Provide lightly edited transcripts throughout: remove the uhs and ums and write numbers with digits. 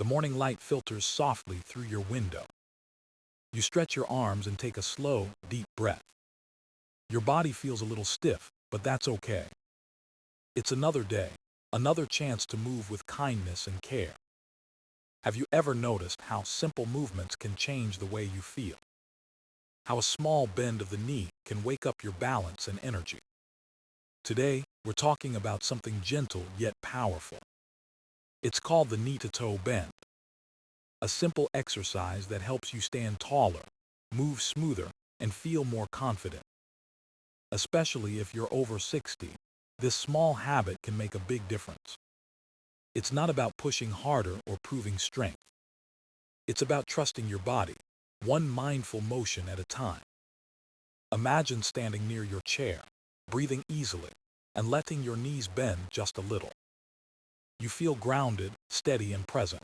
The morning light filters softly through your window. You stretch your arms and take a slow, deep breath. Your body feels a little stiff, but that's okay. It's another day, another chance to move with kindness and care. Have you ever noticed how simple movements can change the way you feel? How a small bend of the knee can wake up your balance and energy? Today, we're talking about something gentle yet powerful. It's called the knee-to-toe bend, a simple exercise that helps you stand taller, move smoother, and feel more confident. Especially if you're over 60, this small habit can make a big difference. It's not about pushing harder or proving strength. It's about trusting your body, one mindful motion at a time. Imagine standing near your chair, breathing easily, and letting your knees bend just a little. You feel grounded, steady, and present.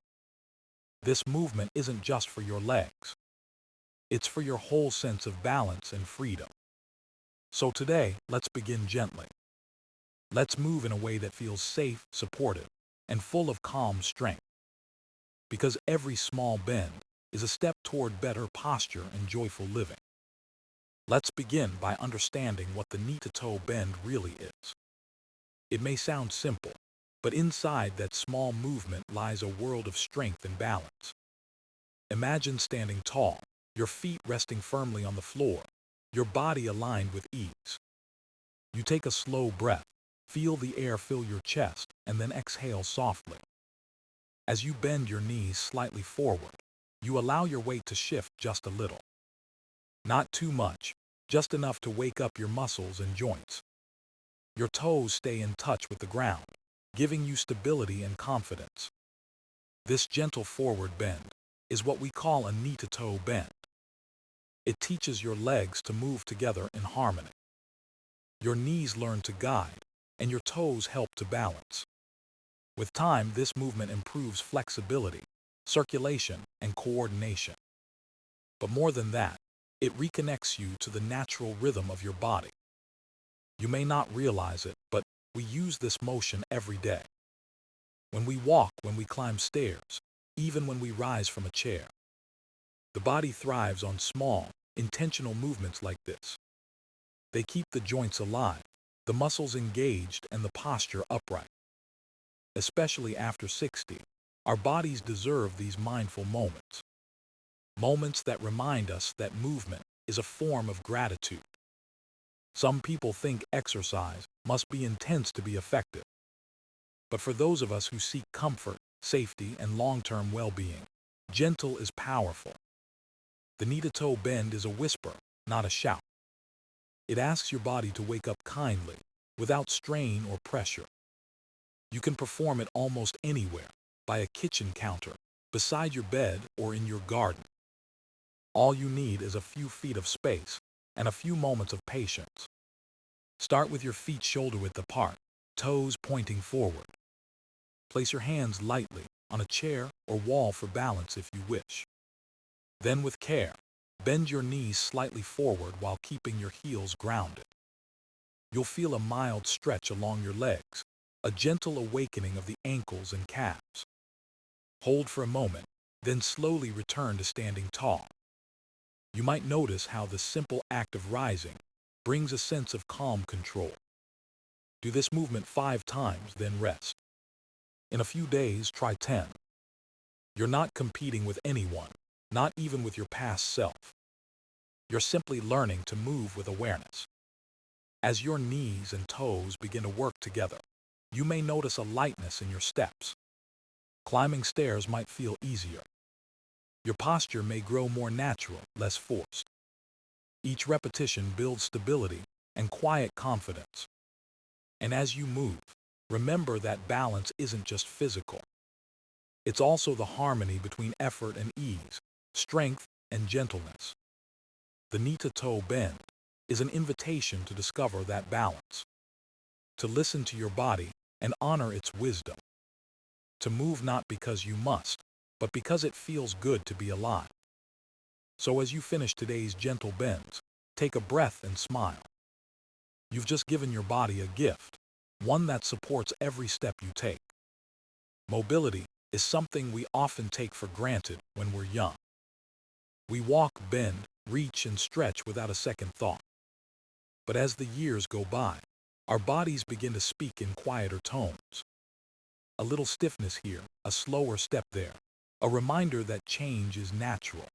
This movement isn't just for your legs. It's for your whole sense of balance and freedom. So today, let's begin gently. Let's move in a way that feels safe, supportive, and full of calm strength. Because every small bend is a step toward better posture and joyful living. Let's begin by understanding what the knee-to-toe bend really is. It may sound simple, but inside that small movement lies a world of strength and balance. Imagine standing tall, your feet resting firmly on the floor, your body aligned with ease. You take a slow breath, feel the air fill your chest, and then exhale softly. As you bend your knees slightly forward, you allow your weight to shift just a little. Not too much, just enough to wake up your muscles and joints. Your toes stay in touch with the ground, giving you stability and confidence. This gentle forward bend is what we call a knee-to-toe bend. It teaches your legs to move together in harmony. Your knees learn to guide, and your toes help to balance. With time, this movement improves flexibility, circulation, and coordination. But more than that, it reconnects you to the natural rhythm of your body. You may not realize it, but we use this motion every day. When we walk, when we climb stairs, even when we rise from a chair. The body thrives on small, intentional movements like this. They keep the joints alive, the muscles engaged, and the posture upright. Especially after 60, our bodies deserve these mindful moments. Moments that remind us that movement is a form of gratitude. Some people think exercise must be intense to be effective. But for those of us who seek comfort, safety, and long-term well-being, gentle is powerful. The knee-to-toe bend is a whisper, not a shout. It asks your body to wake up kindly, without strain or pressure. You can perform it almost anywhere, by a kitchen counter, beside your bed, or in your garden. All you need is a few feet of space and a few moments of patience. Start with your feet shoulder-width apart, toes pointing forward. Place your hands lightly on a chair or wall for balance if you wish. Then with care, bend your knees slightly forward while keeping your heels grounded. You'll feel a mild stretch along your legs, a gentle awakening of the ankles and calves. Hold for a moment, then slowly return to standing tall. You might notice how the simple act of rising brings a sense of calm control. Do this movement 5 times, then rest. In a few days, try 10. You're not competing with anyone, not even with your past self. You're simply learning to move with awareness. As your knees and toes begin to work together, you may notice a lightness in your steps. Climbing stairs might feel easier. Your posture may grow more natural, less forced. Each repetition builds stability and quiet confidence. And as you move, remember that balance isn't just physical. It's also the harmony between effort and ease, strength and gentleness. The knee-to-toe bend is an invitation to discover that balance, to listen to your body and honor its wisdom, to move not because you must, but because it feels good to be alive. So as you finish today's gentle bends, take a breath and smile. You've just given your body a gift, one that supports every step you take. Mobility is something we often take for granted when we're young. We walk, bend, reach, and stretch without a second thought. But as the years go by, our bodies begin to speak in quieter tones. A little stiffness here, a slower step there, a reminder that change is natural.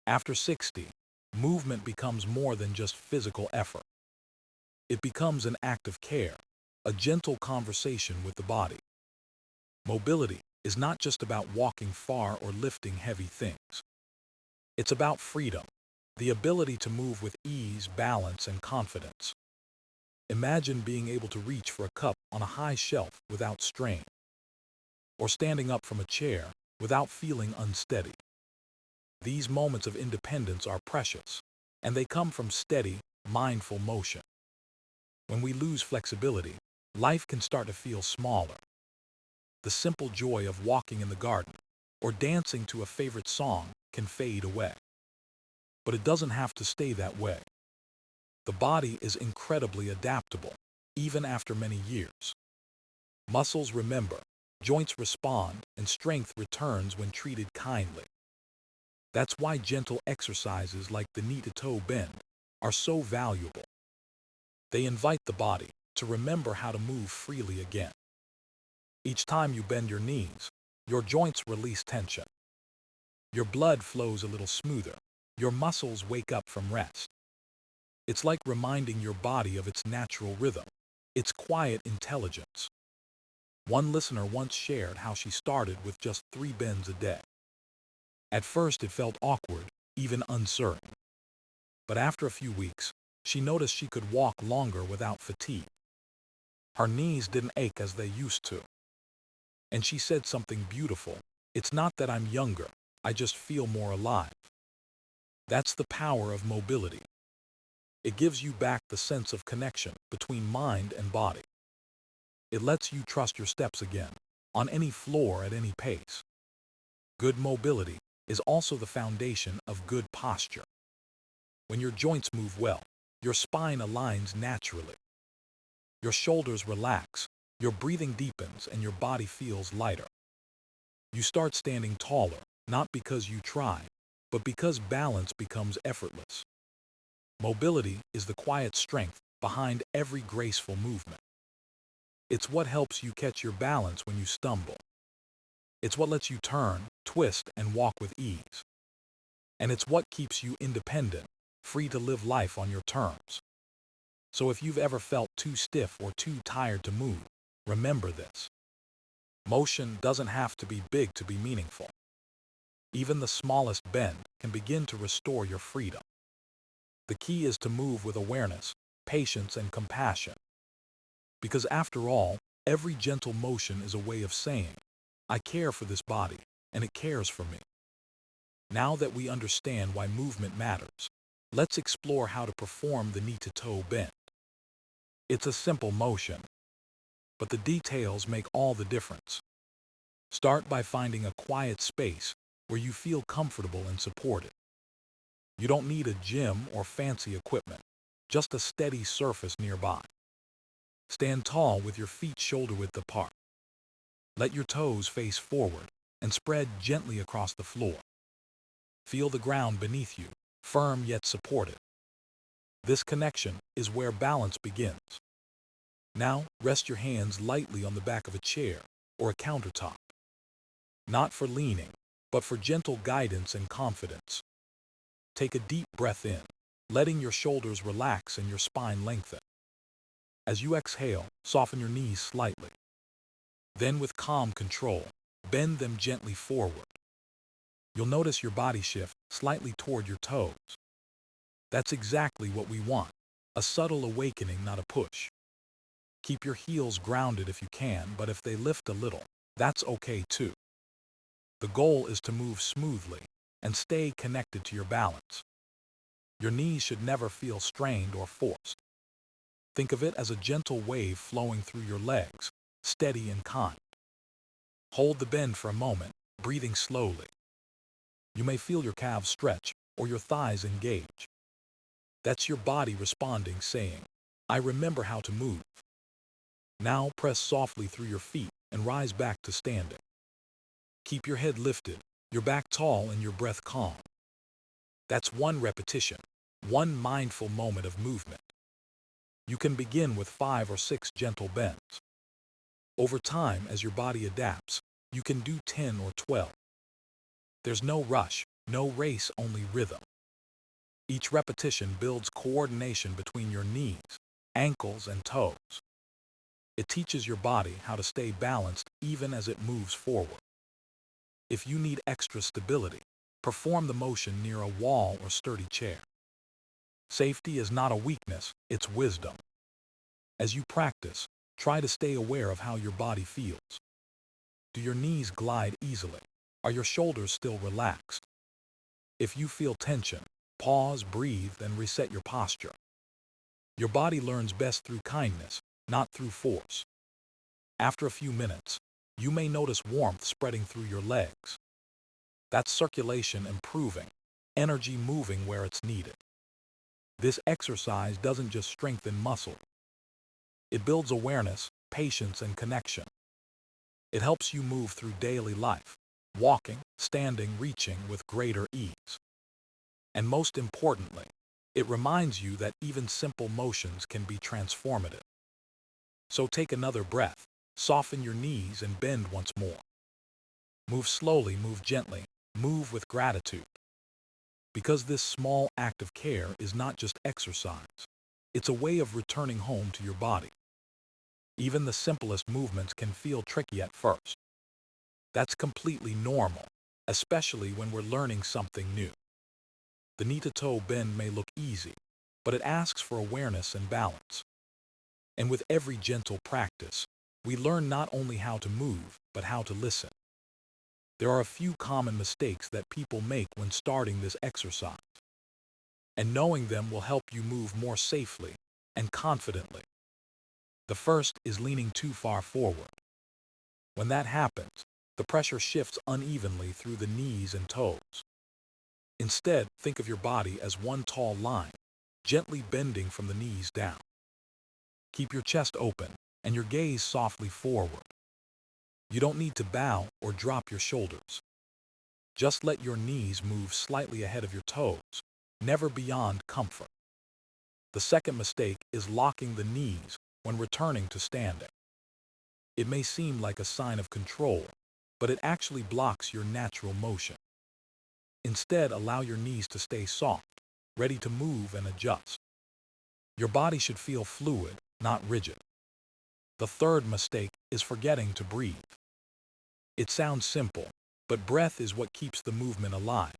After 60, movement becomes more than just physical effort. It becomes an act of care, a gentle conversation with the body. Mobility is not just about walking far or lifting heavy things. It's about freedom, the ability to move with ease, balance, and confidence. Imagine being able to reach for a cup on a high shelf without strain, or standing up from a chair without feeling unsteady. These moments of independence are precious, and they come from steady, mindful motion. When we lose flexibility, life can start to feel smaller. The simple joy of walking in the garden or dancing to a favorite song can fade away. But it doesn't have to stay that way. The body is incredibly adaptable, even after many years. Muscles remember, joints respond, and strength returns when treated kindly. That's why gentle exercises like the knee-to-toe bend are so valuable. They invite the body to remember how to move freely again. Each time you bend your knees, your joints release tension. Your blood flows a little smoother. Your muscles wake up from rest. It's like reminding your body of its natural rhythm, its quiet intelligence. One listener once shared how she started with just 3 bends a day. At first it felt awkward, even uncertain. But after a few weeks, she noticed she could walk longer without fatigue. Her knees didn't ache as they used to. And she said something beautiful. "It's not that I'm younger, I just feel more alive." That's the power of mobility. It gives you back the sense of connection between mind and body. It lets you trust your steps again, on any floor at any pace. Good mobility is also the foundation of good posture. When your joints move well, your spine aligns naturally. Your shoulders relax, your breathing deepens, and your body feels lighter. You start standing taller, not because you try, but because balance becomes effortless. Mobility is the quiet strength behind every graceful movement. It's what helps you catch your balance when you stumble. It's what lets you turn, twist, and walk with ease. And it's what keeps you independent, free to live life on your terms. So if you've ever felt too stiff or too tired to move, remember this. Motion doesn't have to be big to be meaningful. Even the smallest bend can begin to restore your freedom. The key is to move with awareness, patience, and compassion. Because after all, every gentle motion is a way of saying, "I care for this body, and it cares for me." Now that we understand why movement matters, let's explore how to perform the knee-to-toe bend. It's a simple motion, but the details make all the difference. Start by finding a quiet space where you feel comfortable and supported. You don't need a gym or fancy equipment, just a steady surface nearby. Stand tall with your feet shoulder-width apart. Let your toes face forward and spread gently across the floor. Feel the ground beneath you, firm yet supported. This connection is where balance begins. Now, rest your hands lightly on the back of a chair or a countertop. Not for leaning, but for gentle guidance and confidence. Take a deep breath in, letting your shoulders relax and your spine lengthen. As you exhale, soften your knees slightly. Then with calm control, bend them gently forward. You'll notice your body shift slightly toward your toes. That's exactly what we want, a subtle awakening, not a push. Keep your heels grounded if you can, but if they lift a little, that's okay too. The goal is to move smoothly and stay connected to your balance. Your knees should never feel strained or forced. Think of it as a gentle wave flowing through your legs, steady and kind. Hold the bend for a moment, breathing slowly. You may feel your calves stretch or your thighs engage. That's your body responding, saying, "I remember how to move." Now press softly through your feet and rise back to standing. Keep your head lifted, your back tall, and your breath calm. That's one repetition, one mindful moment of movement. You can begin with 5 or 6 gentle bends. Over time, as your body adapts, you can do 10 or 12. There's no rush, no race, only rhythm. Each repetition builds coordination between your knees, ankles, and toes. It teaches your body how to stay balanced even as it moves forward. If you need extra stability, perform the motion near a wall or sturdy chair. Safety is not a weakness, it's wisdom. As you practice, try to stay aware of how your body feels. Do your knees glide easily? Are your shoulders still relaxed? If you feel tension, pause, breathe, and reset your posture. Your body learns best through kindness, not through force. After a few minutes, you may notice warmth spreading through your legs. That's circulation improving, energy moving where it's needed. This exercise doesn't just strengthen muscle. It builds awareness, patience, and connection. It helps you move through daily life, walking, standing, reaching with greater ease. And most importantly, it reminds you that even simple motions can be transformative. So take another breath, soften your knees, and bend once more. Move slowly, move gently, move with gratitude. Because this small act of care is not just exercise, it's a way of returning home to your body. Even the simplest movements can feel tricky at first. That's completely normal, especially when we're learning something new. The knee-to-toe bend may look easy, but it asks for awareness and balance. And with every gentle practice, we learn not only how to move, but how to listen. There are a few common mistakes that people make when starting this exercise, and knowing them will help you move more safely and confidently. The first is leaning too far forward. When that happens, the pressure shifts unevenly through the knees and toes. Instead, think of your body as one tall line, gently bending from the knees down. Keep your chest open and your gaze softly forward. You don't need to bow or drop your shoulders. Just let your knees move slightly ahead of your toes, never beyond comfort. The second mistake is locking the knees when returning to standing. It may seem like a sign of control, but it actually blocks your natural motion. Instead, allow your knees to stay soft, ready to move and adjust. Your body should feel fluid, not rigid. The third mistake is forgetting to breathe. It sounds simple, but breath is what keeps the movement alive.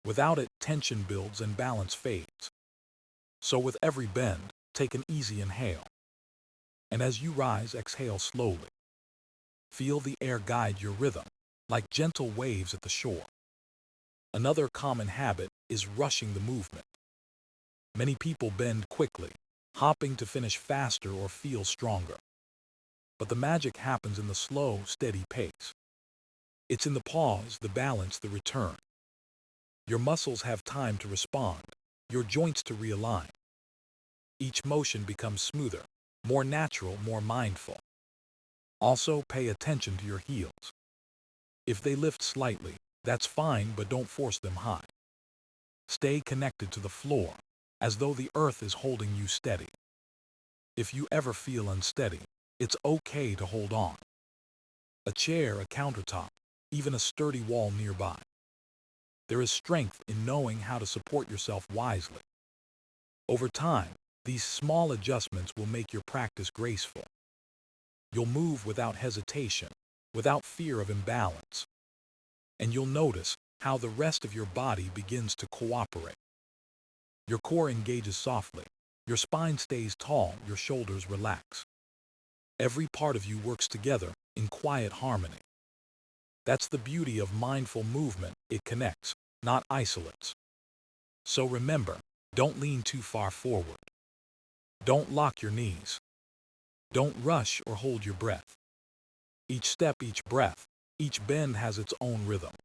Without it, tension builds and balance fades. So with every bend, take an easy inhale. And as you rise, exhale slowly. Feel the air guide your rhythm, like gentle waves at the shore. Another common habit is rushing the movement. Many people bend quickly, hopping to finish faster or feel stronger. But the magic happens in the slow, steady pace. It's in the pause, the balance, the return. Your muscles have time to respond, your joints to realign. Each motion becomes smoother, more natural, more mindful. Also, pay attention to your heels. If they lift slightly, that's fine, but don't force them high. Stay connected to the floor, as though the earth is holding you steady. If you ever feel unsteady, it's okay to hold on. A chair, a countertop, even a sturdy wall nearby. There is strength in knowing how to support yourself wisely. Over time, these small adjustments will make your practice graceful. You'll move without hesitation, without fear of imbalance. And you'll notice how the rest of your body begins to cooperate. Your core engages softly, your spine stays tall, your shoulders relax. Every part of you works together in quiet harmony. That's the beauty of mindful movement. It connects, not isolates. So remember, don't lean too far forward. Don't lock your knees. Don't rush or hold your breath. Each step, each breath, each bend has its own rhythm.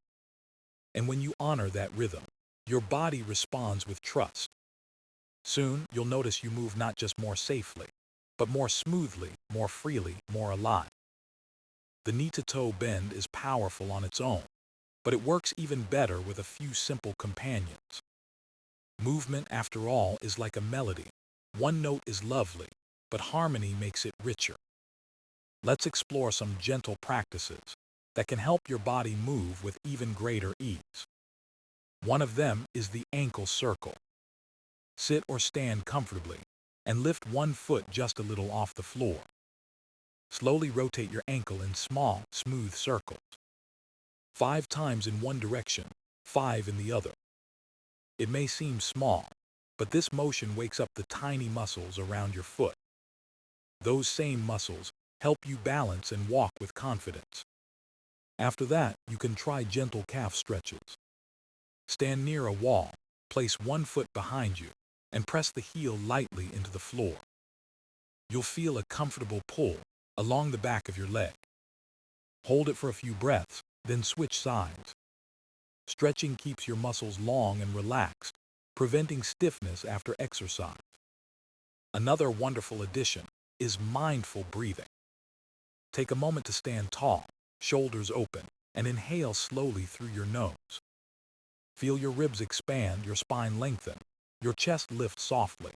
And when you honor that rhythm, your body responds with trust. Soon, you'll notice you move not just more safely, but more smoothly, more freely, more alive. The knee-to-toe bend is powerful on its own, but it works even better with a few simple companions. Movement, after all, is like a melody. One note is lovely, but harmony makes it richer. Let's explore some gentle practices that can help your body move with even greater ease. One of them is the ankle circle. Sit or stand comfortably and lift one foot just a little off the floor. Slowly rotate your ankle in small, smooth circles. 5 times in one direction, 5 in the other. It may seem small, but this motion wakes up the tiny muscles around your foot. Those same muscles help you balance and walk with confidence. After that, you can try gentle calf stretches. Stand near a wall, place one foot behind you, and press the heel lightly into the floor. You'll feel a comfortable pull along the back of your leg. Hold it for a few breaths, then switch sides. Stretching keeps your muscles long and relaxed, preventing stiffness after exercise. Another wonderful addition is mindful breathing. Take a moment to stand tall, shoulders open, and inhale slowly through your nose. Feel your ribs expand, your spine lengthen, your chest lift softly.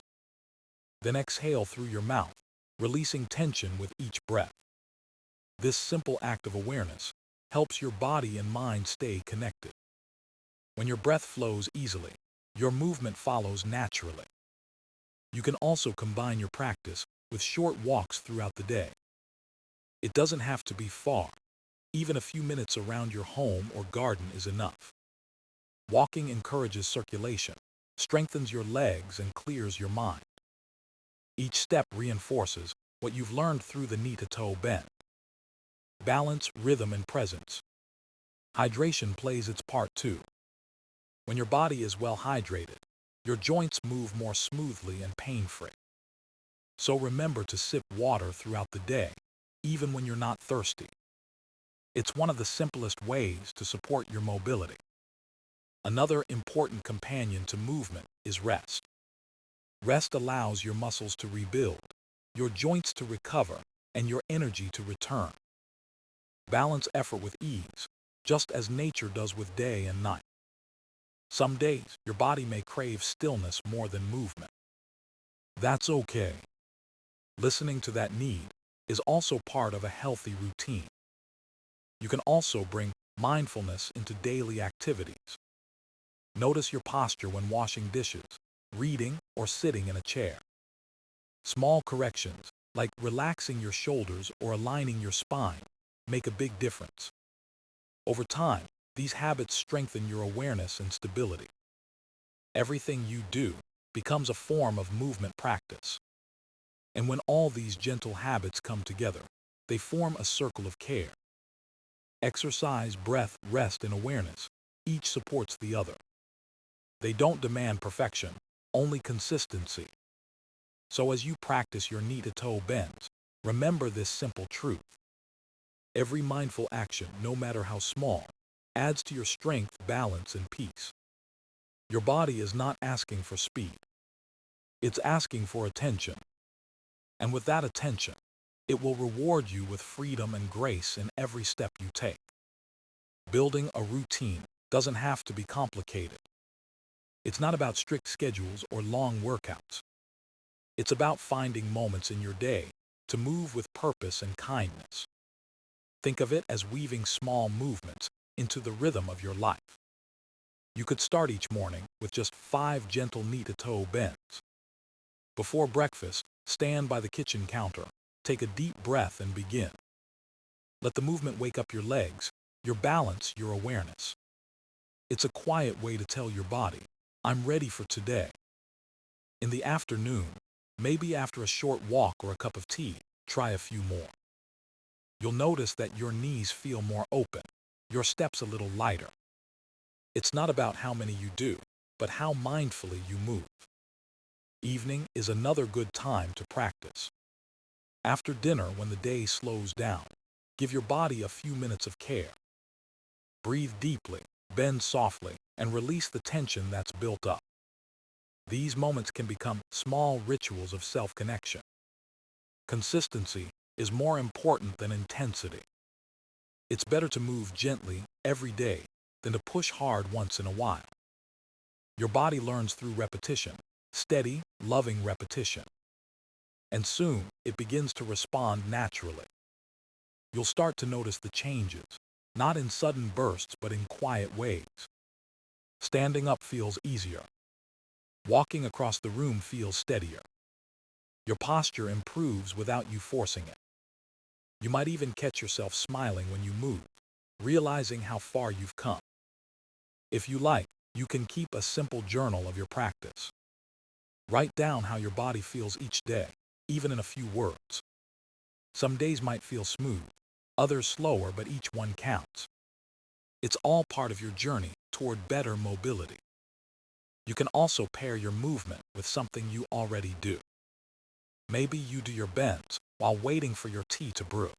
Then exhale through your mouth, releasing tension with each breath. This simple act of awareness helps your body and mind stay connected. When your breath flows easily, your movement follows naturally. You can also combine your practice with short walks throughout the day. It doesn't have to be far. Even a few minutes around your home or garden is enough. Walking encourages circulation, strengthens your legs, and clears your mind. Each step reinforces what you've learned through the knee-to-toe bend. Balance, rhythm, and presence. Hydration plays its part too. When your body is well hydrated, your joints move more smoothly and pain-free. So remember to sip water throughout the day, even when you're not thirsty. It's one of the simplest ways to support your mobility. Another important companion to movement is rest. Rest allows your muscles to rebuild, your joints to recover, and your energy to return. Balance effort with ease, just as nature does with day and night. Some days, your body may crave stillness more than movement. That's okay. Listening to that need is also part of a healthy routine. You can also bring mindfulness into daily activities. Notice your posture when washing dishes, reading, or sitting in a chair. Small corrections, like relaxing your shoulders or aligning your spine, make a big difference. Over time, these habits strengthen your awareness and stability. Everything you do becomes a form of movement practice. And when all these gentle habits come together, they form a circle of care. Exercise, breath, rest, and awareness each supports the other. They don't demand perfection, only consistency. So as you practice your knee-to-toe bends, remember this simple truth. Every mindful action, no matter how small, adds to your strength, balance, and peace. Your body is not asking for speed. It's asking for attention. And with that attention, it will reward you with freedom and grace in every step you take. Building a routine doesn't have to be complicated. It's not about strict schedules or long workouts. It's about finding moments in your day to move with purpose and kindness. Think of it as weaving small movements into the rhythm of your life. You could start each morning with just 5 gentle knee-to-toe bends. Before breakfast, stand by the kitchen counter, take a deep breath and begin. Let the movement wake up your legs, your balance, your awareness. It's a quiet way to tell your body, I'm ready for today. In the afternoon, maybe after a short walk or a cup of tea, try a few more. You'll notice that your knees feel more open, your steps a little lighter. It's not about how many you do, but how mindfully you move. Evening is another good time to practice. After dinner, when the day slows down, give your body a few minutes of care. Breathe deeply, bend softly, and release the tension that's built up. These moments can become small rituals of self-connection. Consistency is more important than intensity. It's better to move gently every day than to push hard once in a while. Your body learns through repetition, steady, loving repetition. And soon, it begins to respond naturally. You'll start to notice the changes, not in sudden bursts but in quiet waves. Standing up feels easier. Walking across the room feels steadier. Your posture improves without you forcing it. You might even catch yourself smiling when you move, realizing how far you've come. If you like, you can keep a simple journal of your practice. Write down how your body feels each day, even in a few words. Some days might feel smooth, others slower, but each one counts. It's all part of your journey toward better mobility. You can also pair your movement with something you already do. Maybe you do your bends while waiting for your tea to brew,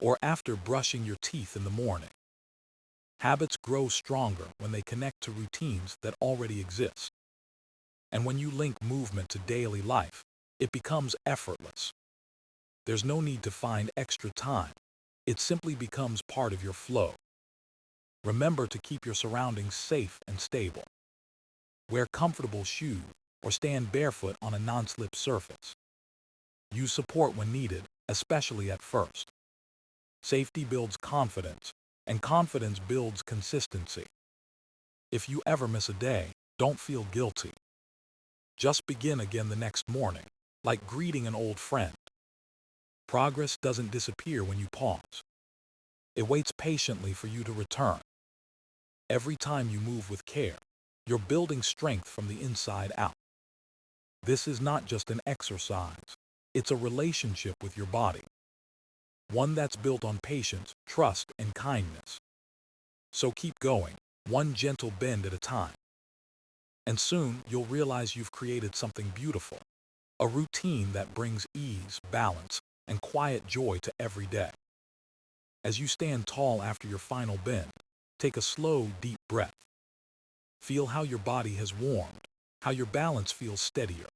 or after brushing your teeth in the morning. Habits grow stronger when they connect to routines that already exist. And when you link movement to daily life, it becomes effortless. There's no need to find extra time. It simply becomes part of your flow. Remember to keep your surroundings safe and stable. Wear comfortable shoes or stand barefoot on a non-slip surface. Use support when needed, especially at first. Safety builds confidence, and confidence builds consistency. If you ever miss a day, don't feel guilty. Just begin again the next morning, like greeting an old friend. Progress doesn't disappear when you pause. It waits patiently for you to return. Every time you move with care, you're building strength from the inside out. This is not just an exercise. It's a relationship with your body. One that's built on patience, trust, and kindness. So keep going, one gentle bend at a time. And soon you'll realize you've created something beautiful, a routine that brings ease, balance, and quiet joy to every day. As you stand tall after your final bend, take a slow, deep breath. Feel how your body has warmed, how your balance feels steadier.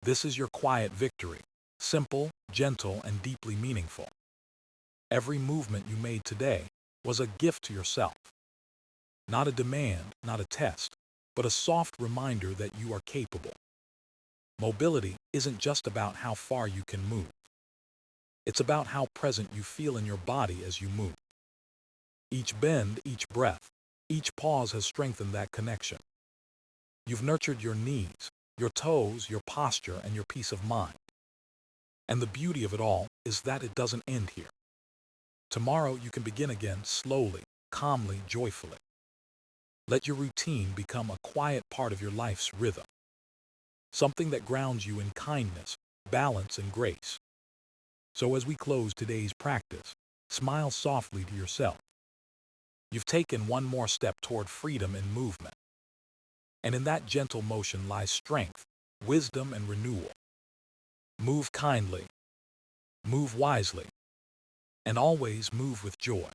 This is your quiet victory, simple, gentle, and deeply meaningful. Every movement you made today was a gift to yourself. Not a demand, not a test, but a soft reminder that you are capable. Mobility isn't just about how far you can move. It's about how present you feel in your body as you move. Each bend, each breath, each pause has strengthened that connection. You've nurtured your knees, your toes, your posture, and your peace of mind. And the beauty of it all is that it doesn't end here. Tomorrow you can begin again slowly, calmly, joyfully. Let your routine become a quiet part of your life's rhythm, something that grounds you in kindness, balance, and grace. So as we close today's practice, smile softly to yourself. You've taken one more step toward freedom and movement. And in that gentle motion lies strength, wisdom, and renewal. Move kindly, move wisely, and always move with joy.